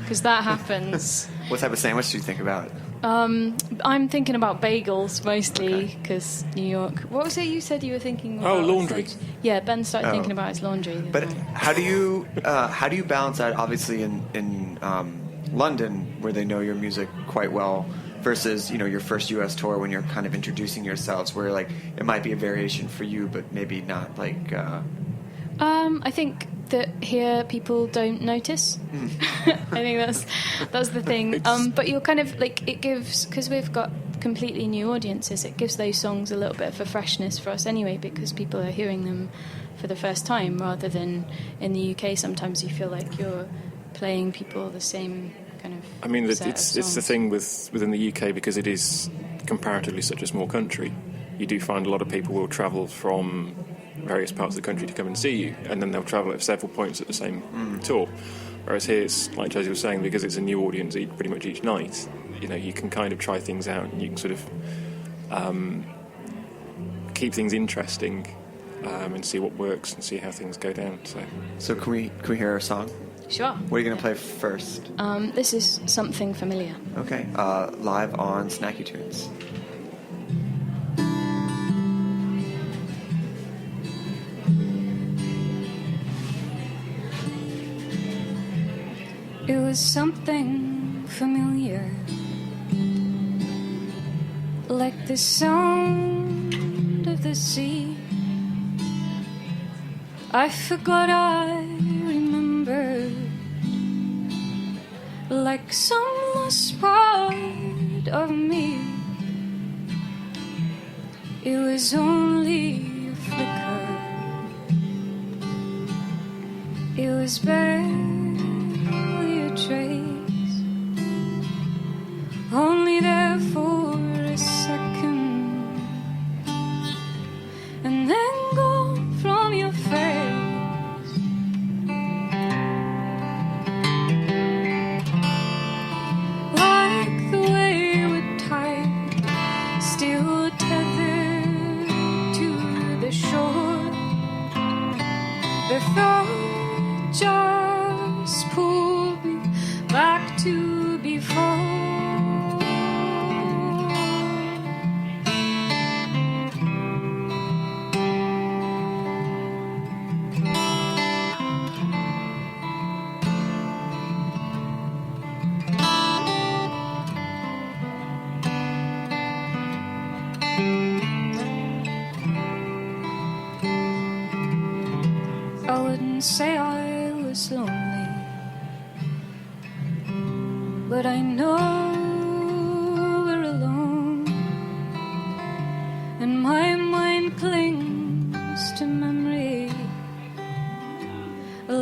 because that happens. What type of sandwich do you think about? I'm thinking about bagels mostly, because New York. What was it you said you were thinking about? Laundry. Yeah, Ben started thinking about his laundry. But how do you balance that, obviously in London, where they know your music quite well, versus, your first US tour when you're kind of introducing yourselves, where like it might be a variation for you, but maybe not like I think that here people don't notice. I think that's the thing. But you're kind of like, it gives, because we've got completely new audiences, it gives those songs a little bit of a freshness for us anyway, because people are hearing them for the first time, rather than in the UK sometimes you feel like you're playing people the same kind of it's the thing within the UK, because it is comparatively such a small country. You do find a lot of people will travel from various parts of the country to come and see you, and then they'll travel at several points at the same tour. Whereas here, it's like Josie was saying, because it's a new audience pretty much each night, you can kind of try things out, and you can sort of keep things interesting, and see what works and see how things go down. So can we hear a song? Sure. What are you going to play first? This is Something Familiar. Okay. Live on Snacky Tunes. It was something familiar, like the sound of the sea. I forgot I remembered, like some lost part of me. It was only a flicker. It was barely a trace, only there for a second, and then gone from your face. Like the wayward tide, still tethered to the shore, the thought just pulled me back to before. I wouldn't say I was lonely, but I know we're alone, and my mind clings to memory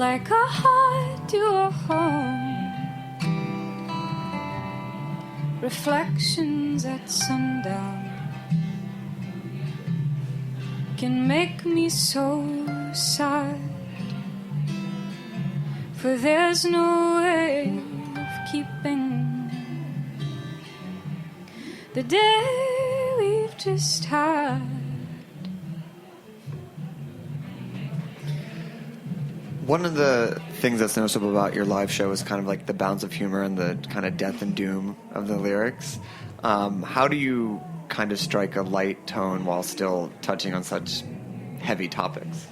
like a heart to a home. Reflections at sundown can make me so sad, for there's no way of keeping the day we've just had. One of the things that's noticeable about your live show is kind of like the bounds of humor and the kind of death and doom of the lyrics. How do you kind of strike a light tone while still touching on such heavy topics?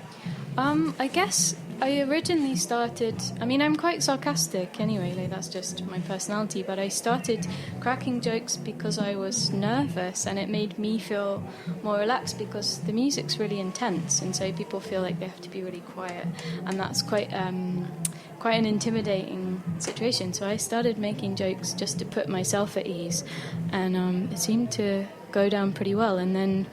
I guess I originally started, I mean, I'm quite sarcastic anyway, like that's just my personality, but I started cracking jokes because I was nervous, and it made me feel more relaxed because the music's really intense, and so people feel like they have to be really quiet, and that's quite an intimidating situation. So I started making jokes just to put myself at ease, and it seemed to go down pretty well. And then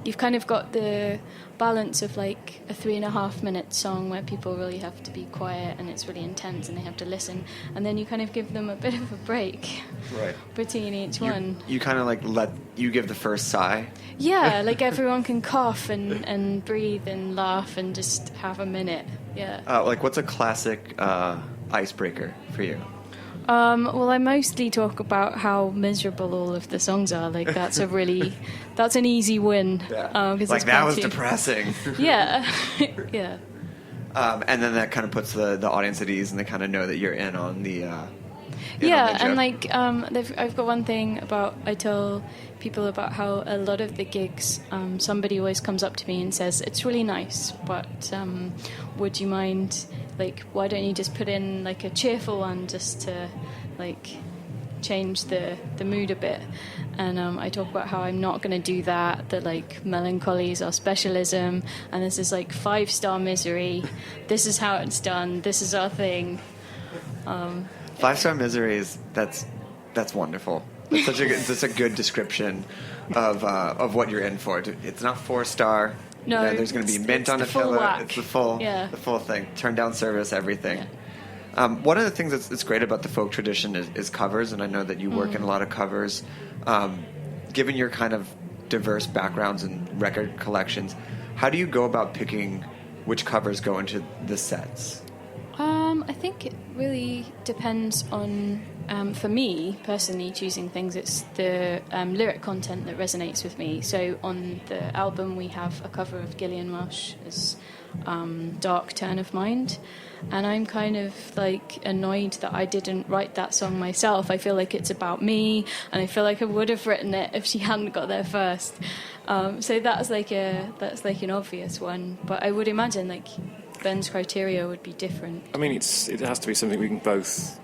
you've kind of got the balance of like a 3.5 minute song where people really have to be quiet and it's really intense and they have to listen, and then you kind of give them a bit of a break right between each one. You kind of like let you give the first sigh. Yeah, like everyone can cough and breathe and laugh and just have a minute. Yeah. Like what's a classic icebreaker for you? Well, I mostly talk about how miserable all of the songs are. Like that's an easy win. Yeah. Like that was depressing. Yeah, yeah. And then that kind of puts the audience at ease, and they kind of know that you're in on the. And like I've got one thing about, I tell people about how a lot of the gigs, somebody always comes up to me and says, it's really nice, but would you mind, like, why don't you just put in like a cheerful one just to like change the mood a bit? And I talk about how I'm not going to do that like melancholy is our specialism, and this is like 5-star misery, this is how it's done, this is our thing. 5-star misery is that's wonderful. That's a good description of what you're in for. It's not 4-star. No, there's going to be mint on a pillow. It's the full thing. Turn down service, everything. Yeah. One of the things that's great about the folk tradition is covers, and I know that you work in a lot of covers. Given your kind of diverse backgrounds and record collections, how do you go about picking which covers go into the sets? I think it really depends on, for me personally, choosing things, it's the lyric content that resonates with me. So on the album we have a cover of Gillian Welch's Dark Turn of Mind, and I'm kind of like annoyed that I didn't write that song myself. I feel like it's about me, and I feel like I would have written it if she hadn't got there first. So that's like an obvious one, but I would imagine like Ben's criteria would be different. I mean, it has to be something we can both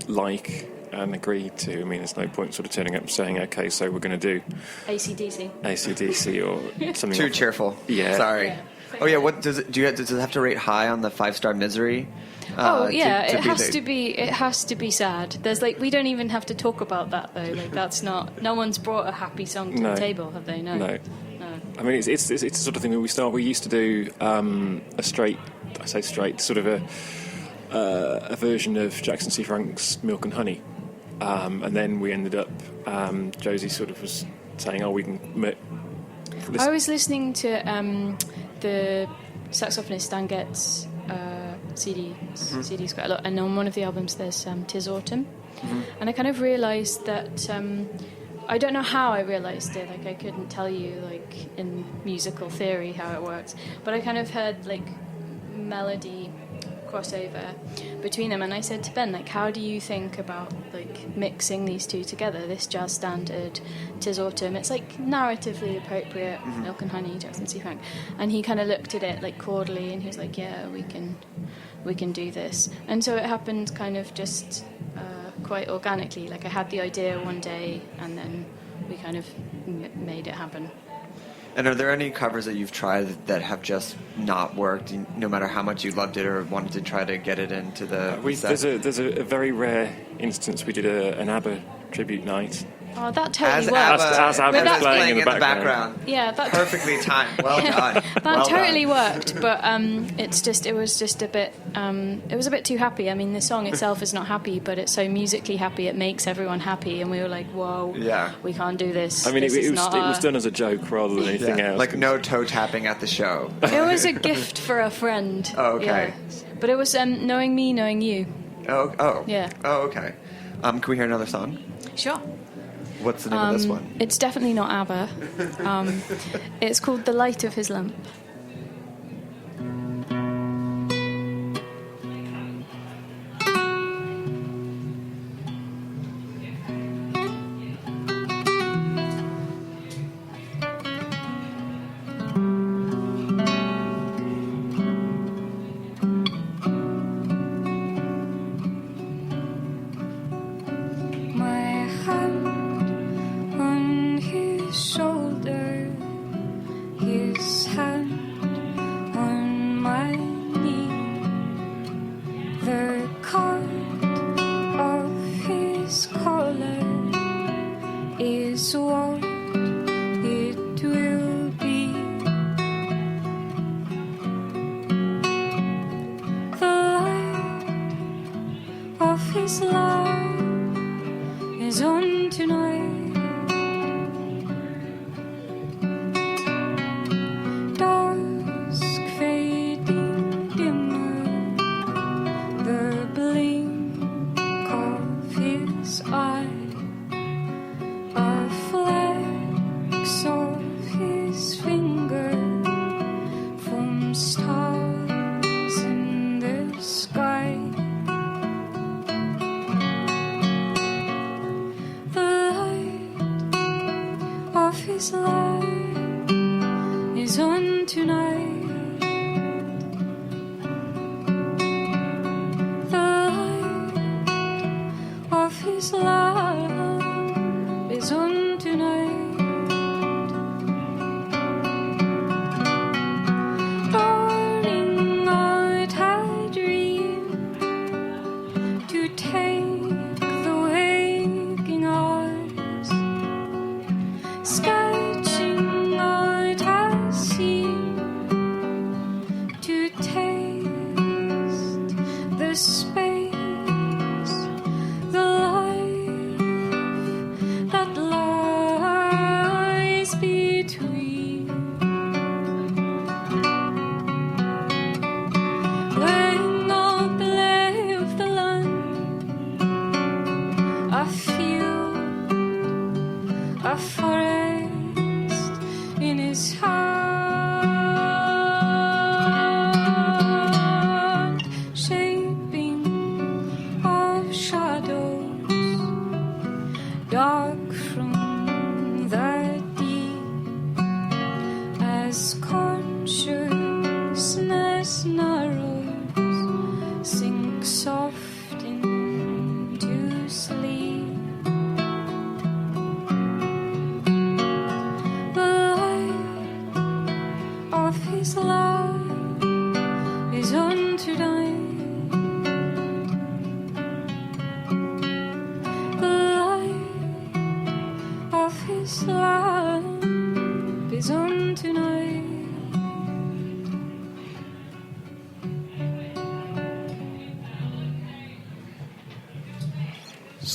like and agree to. I mean, there's no point sort of turning up and saying, okay, so we're going to do AC/DC or something too cheerful. Yeah. Sorry. Yeah. Oh yeah. What does it have to rate high on the 5-star misery? It has to be sad. There's like, we don't even have to talk about that though. Like that's not. No one's brought a happy song to the table, have they? No. I mean, it's the sort of thing that we used to do a straight sort of a version of Jackson C. Frank's Milk and Honey, and then we ended up Josie sort of was saying, oh, we can. I was listening to the saxophonist Stan Getz CDs quite a lot, and on one of the albums there's Tis Autumn, and I kind of realised that I don't know how I realised it, like I couldn't tell you like in musical theory how it works, but I kind of heard like melody crossover between them, and I said to Ben, like, how do you think about like mixing these two together, this jazz standard, Tis Autumn, it's like narratively appropriate, Milk and Honey, Jackson C. Frank, and he kind of looked at it like chordally and he was like, yeah, we can do this. And so it happened kind of just quite organically, like I had the idea one day and then we kind of made it happen. And are there any covers that you've tried that have just not worked, no matter how much you loved it or wanted to try to get it into the set? There's a very rare instance. We did an ABBA tribute night. Oh, that totally As worked. As Abba's playing in the background. Yeah, that Perfectly timed. Well done. That totally worked, but it was just a bit. It was a bit too happy. I mean, the song itself is not happy, but it's so musically happy. It makes everyone happy, and we were like, "Whoa, we can't do this." I mean, This it is was done as a joke rather than anything else. Like no toe tapping at the show. It was a gift for a friend. Oh, okay. Yeah. But it was knowing me, knowing you. Oh. Yeah. Oh, okay. Can we hear another song? Sure. What's the name of this one? It's definitely not ABBA. It's called The Light of His Lamp.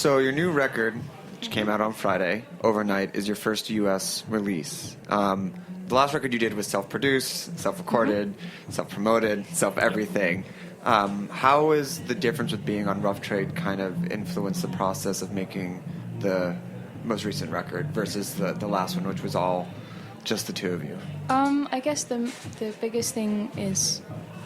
So your new record, which came out on Friday, Overnight, is your first U.S. release. The last record you did was self-produced, self-recorded, self-promoted, self-everything. How is the difference with being on Rough Trade kind of influenced the process of making the most recent record versus the last one, which was all just the two of you? I guess the biggest thing is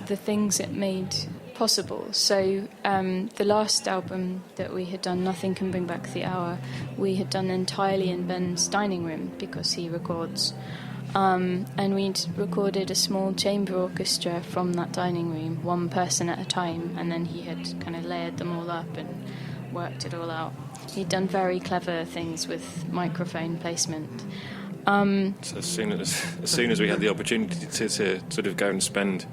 the things it made possible. So the last album that we had done, Nothing Can Bring Back the Hour, we had done entirely in Ben's dining room because he records. And we'd recorded a small chamber orchestra from that dining room, one person at a time, and then he had kind of layered them all up and worked it all out. He'd done very clever things with microphone placement. So as soon as we had the opportunity to sort of go and spend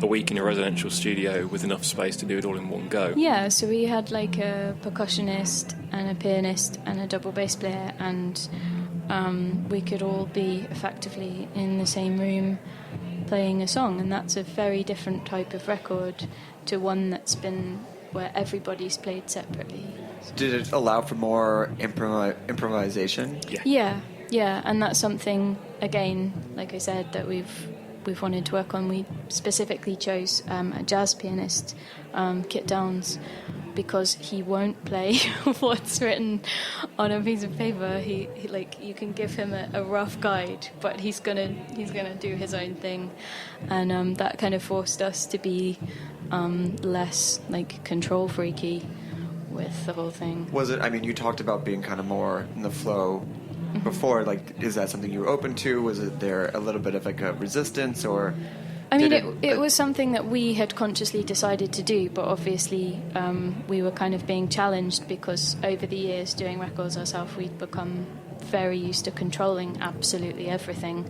a week in a residential studio with enough space to do it all in one go. Yeah, so we had like a percussionist and a pianist and a double bass player, and we could all be effectively in the same room playing a song, and that's a very different type of record to one that's been where everybody's played separately. Did it allow for more improvisation? Yeah, and that's something, again, like I said, that we've wanted to work on. We specifically chose a jazz pianist, Kit Downs, because he won't play what's written on a piece of paper. He like, you can give him a rough guide, but he's gonna do his own thing, and that kind of forced us to be less like control freaky with the whole thing. Was it? I mean, you talked about being kind of more in the flow before. Like, is that something you were open to? Was it there a little bit of like a resistance, or? I mean, it was something that we had consciously decided to do, but obviously we were kind of being challenged because over the years doing records ourselves, we'd become very used to controlling absolutely everything.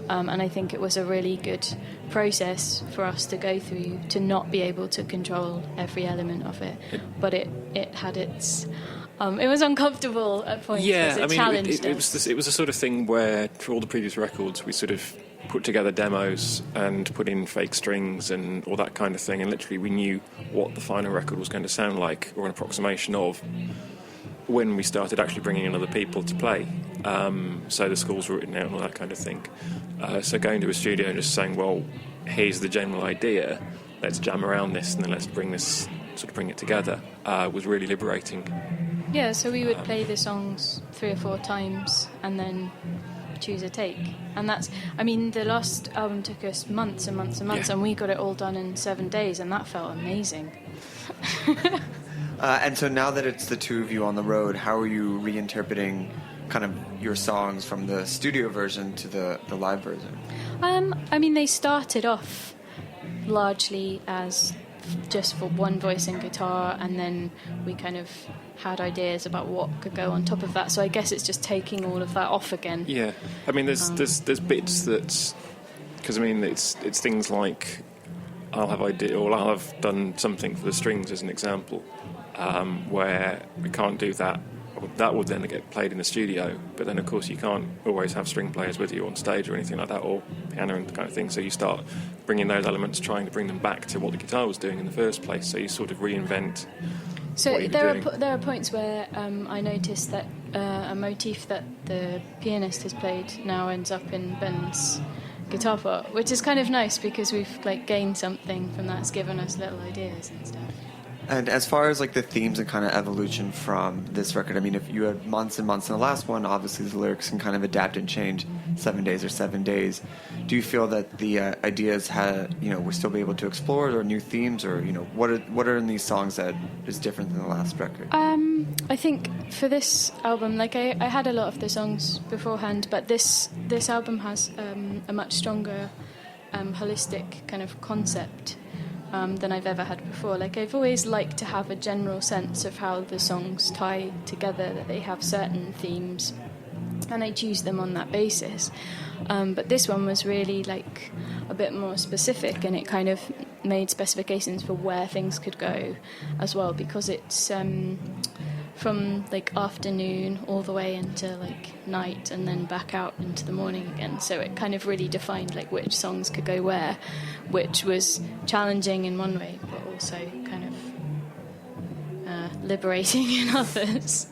And I think it was a really good process for us to go through to not be able to control every element of it. But it had its... it was uncomfortable at points. Yeah, I mean, it was the sort of thing where for all the previous records we sort of put together demos and put in fake strings and all that kind of thing, and literally we knew what the final record was going to sound like, or an approximation of, when we started actually bringing in other people to play. So the scores were written out and all that kind of thing. So going to a studio and just saying, well, here's the general idea, let's jam around this and then let's bring it together, was really liberating. Yeah, so we would play the songs 3 or 4 times and then choose a take. And that's, I mean, the last album took us months and months and months, and we got it all done in 7 days, and that felt amazing. And so now that it's the two of you on the road, how are you reinterpreting kind of your songs from the studio version to the live version? I mean, they started off largely as just for one voice and guitar, and then we kind of had ideas about what could go on top of that. So I guess it's just taking all of that off again. Yeah, I mean, there's bits that, because I mean, it's things like I'll have done something for the strings as an example, where we can't do that. That would then get played in the studio, but then of course you can't always have string players with you on stage or anything like that, or piano and kind of thing, so you start bringing those elements, trying to bring them back to what the guitar was doing in the first place, so you sort of reinvent. So there are points where I noticed that a motif that the pianist has played now ends up in Ben's guitar part, which is kind of nice because we've like gained something from that. It's given us little ideas and stuff. And as far as like the themes and kind of evolution from this record, I mean, if you had months and months in the last one, obviously the lyrics can kind of adapt and change 7 days or 7 days. Do you feel that the ideas we'll still be able to explore, or new themes, or what are in these songs that is different than the last record? I think for this album, like I had a lot of the songs beforehand, but this album has a much stronger holistic kind of concept than I've ever had before. Like, I've always liked to have a general sense of how the songs tie together, that they have certain themes, and I choose them on that basis. But this one was really like a bit more specific, and it kind of made specifications for where things could go as well, because it's from like afternoon all the way into like night and then back out into the morning again, so it kind of really defined like which songs could go where, which was challenging in one way but also kind of liberating in others.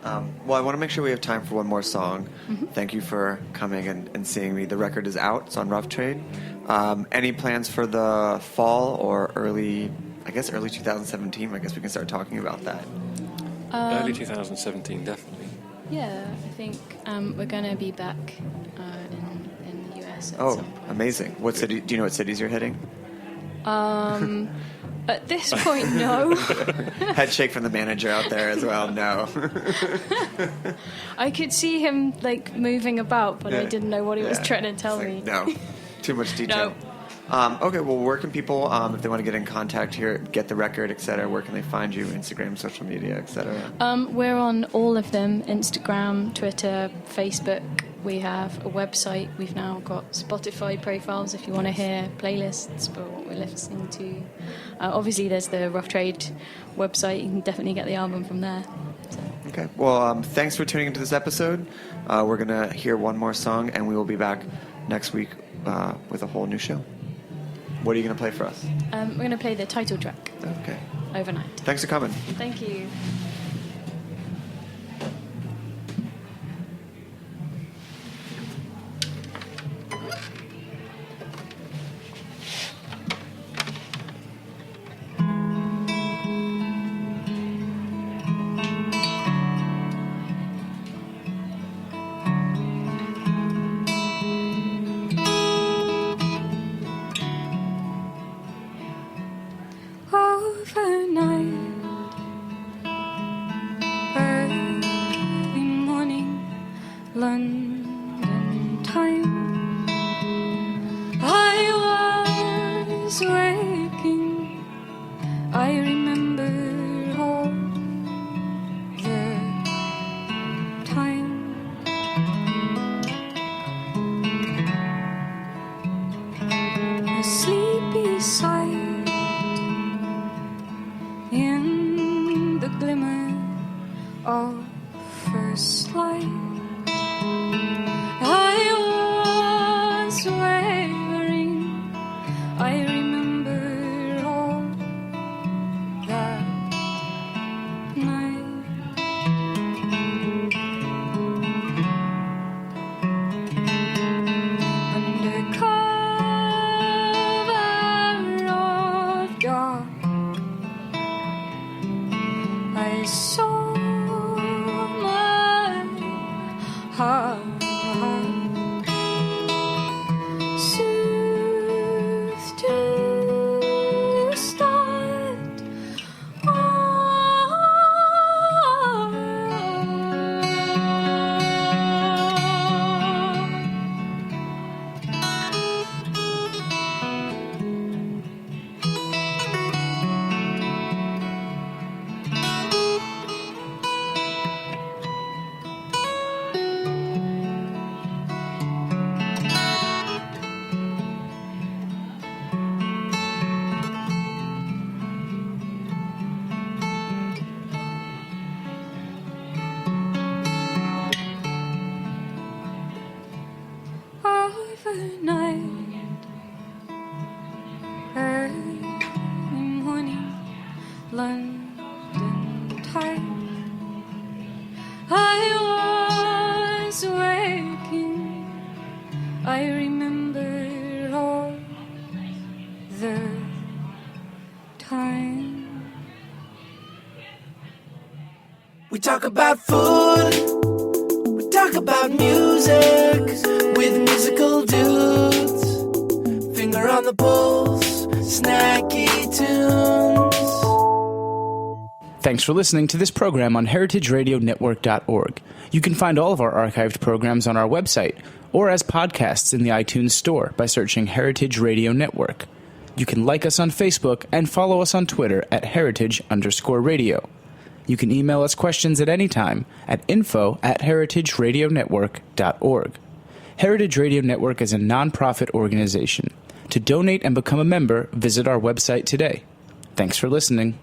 Well, I want to make sure we have time for one more song. Mm-hmm. Thank you for coming and seeing me. The record is out. It's on Rough Trade. Any plans for the fall or early 2017? I guess we can start talking about that. Early 2017, definitely. Yeah, I think we're going to be back in the US at some point. Amazing. What city? Do you know what cities you're hitting? At this point, no. Head shake from the manager out there as well. No. I could see him like moving about, but I didn't know what he was trying to tell me. No, too much detail. No. Okay, well, where can people, if they want to get in contact here, get the record, etc., where can they find you? Instagram, social media, etc.? We're on all of them: Instagram, Twitter, Facebook. We have a website. We've now got Spotify profiles if you want to hear playlists for what we're listening to. Obviously, there's the Rough Trade website. You can definitely get the album from there. Okay. Well, thanks for tuning into this episode. We're going to hear one more song, and we will be back next week with a whole new show. What are you going to play for us? We're going to play the title track. Okay. Overnight. Thanks for coming. Thank you. London time. I was waking. I remember all the time. A sleepy sight in the glimmer of first light. I was wavering. I remember all that night. Under cover of dark, I saw my heart. Overnight, early morning, London time. I was waking. I remember all the time. We talk about food, we talk about music with musical dudes. Finger on the pulse, snacky tunes. Thanks for listening to this program on heritageradionetwork.org. You can find all of our archived programs on our website or as podcasts in the iTunes Store by searching Heritage Radio Network. You can like us on Facebook and follow us on Twitter at heritage_radio. You can email us questions at any time at info@heritageradionetwork.org. Heritage Radio Network is a nonprofit organization. To donate and become a member, visit our website today. Thanks for listening.